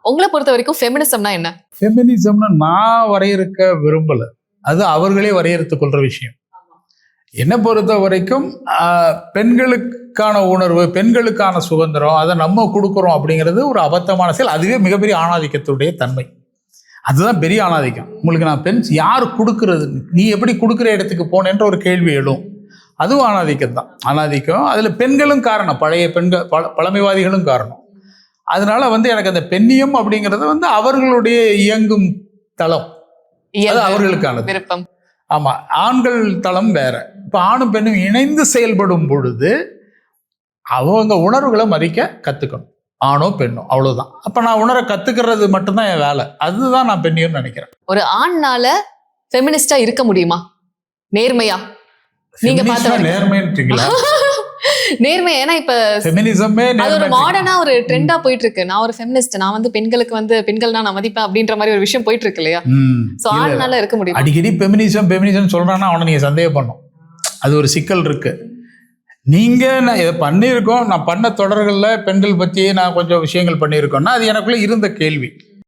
உங்களை பொறுத்த வரைக்கும் ஃபெமினிசம்னா என்ன? ஃபெமினிசம்னு நான் வரையறுக்க விரும்பல, அது அவர்களே வரையறுத்துக் கொள்ற விஷயம். என்னை பொறுத்த வரைக்கும் பெண்களுக்கான உணர்வு, பெண்களுக்கான சுதந்திரம் அதை நம்ம கொடுக்குறோம் அப்படிங்கிறது ஒரு அபத்தமான செயல். அதுவே மிகப்பெரிய ஆணாதிக்கத்துடைய தன்மை. அதுதான் பெரிய ஆணாதிக்கம். உங்களுக்கு நான் பெண் யார் கொடுக்கறது, நீ எப்படி கொடுக்குற இடத்துக்கு போனேன்ற ஒரு கேள்வி எழும். அதுவும் ஆணாதிக்கம் தான். ஆணாதிக்கம் அதில் பெண்களும் காரணம், பழைய பெண்கள் பழமைவாதிகளும் காரணம். அதனால எனக்கு அந்த பெண்ணியம் அப்படிங்கிறது அவர்களுடைய இயங்கும் தளம், அது அவர்களுக்கானது விருப்பம். ஆமா, ஆண்கள் தளம் வேற. இப்ப ஆணும் பெண்ணும் இணைந்து செயல்படும் பொழுது அவங்க உணர்வுகளை மதிக்க கத்துக்கணும், ஆணோ பெண்ணோ, அவ்வளவுதான். அப்ப நான் உணர கத்துக்கிறது மட்டும்தான் என் வேலை. அதுதான் நான் பெண்ணியம் நினைக்கிறேன். ஒரு ஆண்னால ஃபெமினிஸ்டா இருக்க முடியுமா? நேர்மையா நீங்க பார்த்த நேர்மைன்றீங்களா? நேர்மை. ஏன்னா இப்ப ஃபெமினிசமே அது ஒரு மாடர்னா ஒரு ட்ரெண்டா போயிட்டு இருக்கு. நான் ஒரு ஃபெமினிஸ்ட், நான் பெண்களுக்கு பெண்கள் தான் நான் மதிப்பேன் அப்படின்ற மாதிரி ஒரு விஷயம் போயிட்டு இருக்கு இல்லையா? சோ ஆண்னால இருக்க முடியும். அடிக்கடி ஃபெமினிசம் சொல்றான்னா அவனை நீங்க சந்தேகம் பண்ணும். அது ஒரு சிக்கல் இருக்கு. நீங்க நான் இதை பண்ணியிருக்கோம், நான் பண்ண தொடர்களில் பெண்கள் பற்றியே நான் கொஞ்சம் விஷயங்கள் பண்ணியிருக்கோம்னா அது எனக்குள்ள இருந்த கேள்வி.